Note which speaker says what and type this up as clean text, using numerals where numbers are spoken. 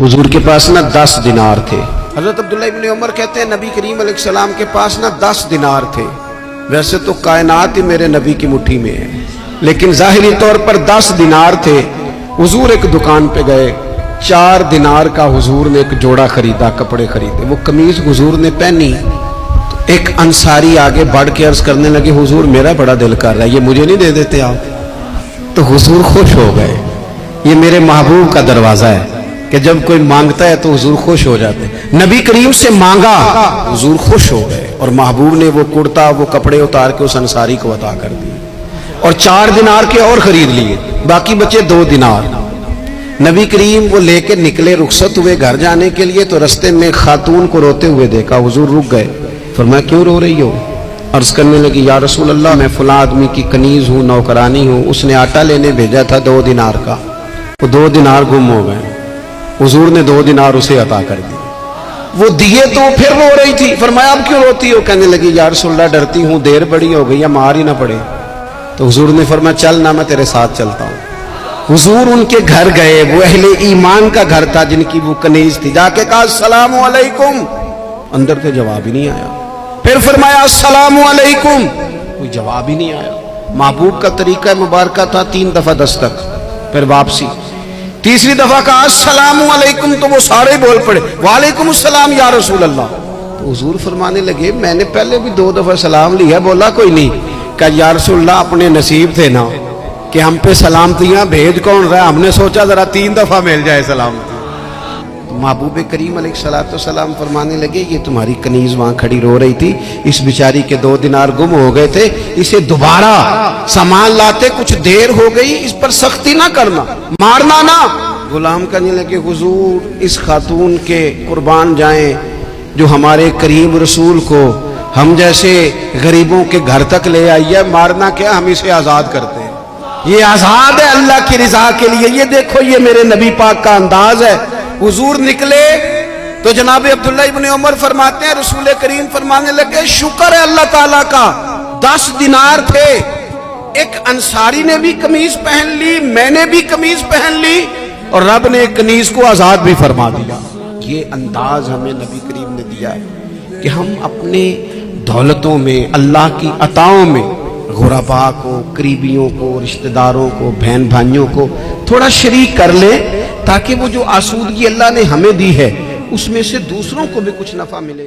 Speaker 1: हुजूर के पास ना 10 दिनार थे। हजरत अब्दुल्ला इब्न उमर कहते हैं नबी करीम अलैहिस्सलाम के पास ना 10 दिनार थे। वैसे तो कायनात ही मेरे नबी की मुट्ठी में है, लेकिन ज़ाहिरी तौर पर 10 दिनार थे। हुजूर एक दुकान पे गए, 4 दिनार का हुजूर ने एक जोड़ा खरीदा, कपड़े खरीदे। वो कमीज हुजूर ने पहनी तो एक अंसारी आगे बढ़ के अर्ज करने लगे, हुजूर मेरा बड़ा दिल कर रहा है, ये मुझे नहीं दे देते आप? तो हुजूर खुश हो गए। ये मेरे महबूब का दरवाजा है कि जब कोई मांगता है तो हुजूर खुश हो जाते हैं। नबी करीम से मांगा, हुजूर खुश हो गए और महबूब ने वो कुर्ता, वो कपड़े उतार के उस अंसारी को अता कर दिए और 4 दिनार के और खरीद लिए, बाकी बचे 2 दिनार। नबी करीम वो लेके निकले, रुखसत हुए घर जाने के लिए, तो रस्ते में खातून को रोते हुए देखा। हुजूर रुक गए, फरमाया क्यों रो रही हो? अर्ज करने लगी, या रसूल अल्लाह मैं फला आदमी की कनीज हूँ, नौकरानी हूँ, उसने आटा लेने भेजा था 2 दिनार का, वो 2 दिनार गुम हो गए। हुजूर ने 2 दिनार उसे अता कर दिए। वो दिए तो फिर रो रही थी। फरमाया अब क्यों रोती हो? कहने लगी, या रसूल अल्लाह डरती हूँ देर बड़ी हो गई, या मार ही ना पड़े। तो हुजूर ने फरमाया चल ना, मैं तेरे साथ चलता हूँ। हुजूर उनके घर गए, वो अहले ईमान का घर था जिनकी वो कनीज थी। जाके कहा अस्सलामु अलैकुम, अंदर से जवाब ही नहीं आया। फिर फरमाया अस्सलामु अलैकुम, कोई जवाब ही नहीं आया। महबूब का तरीका मुबारक था 3 दफा दस्तक, फिर वापसी। तीसरी दफा कहा अस्सलामु अलैकुम, तो वो सारे बोल पड़े वालेकुम अस्सलाम या रसूल अल्लाह। तो हुजूर फरमाने लगे मैंने पहले भी 2 दफा सलाम लिया, बोला कोई नहीं। कहा या रसूल अल्लाह अपने नसीब थे ना कि हम पे सलामतियां भेज कौन रहा, हमने सोचा जरा 3 दफा मिल जाए सलामती। महबूब करीम अलैहिस्सलाम फरमाने लगे ये तुम्हारी कनीज वहां खड़ी रो रही थी, इस बिचारी के 2 दिनार गुम हो गए थे, इसे दोबारा सामान लाते कुछ देर हो गई, इस पर सख्ती ना करना, मारना ना। गुलाम कहने लगे हुजूर इस खातून के कुर्बान जाएं जो हमारे करीम रसूल को हम जैसे गरीबों के घर तक ले आई है, मारना क्या, हम इसे आजाद करते हैं, ये आजाद है अल्लाह की रिजा के लिए। ये देखो ये मेरे नबी पाक का अंदाज है। हुजूर निकले तो जनाब अब्दुल्ला इब्न उमर फरमाते हैं रसूल करीम फरमाने लगे शुक्र है अल्लाह ताला का, 10 दिनार थे, एक अंसारी ने भी कमीज पहन ली, मैंने भी कमीज पहन ली और रब ने कनीज को आजाद भी फरमा दिया। ये अंदाज हमें नबी करीम ने दिया है कि हम अपने दौलतों में, अल्लाह की अताओं में गुरबा को, करीबियों को, रिश्तेदारों को, बहन भाइयों को थोड़ा शरीक कर ले, ताकि वो जो आसूदगी अल्लाह ने हमें दी है उसमें से दूसरों को भी कुछ नफा मिले।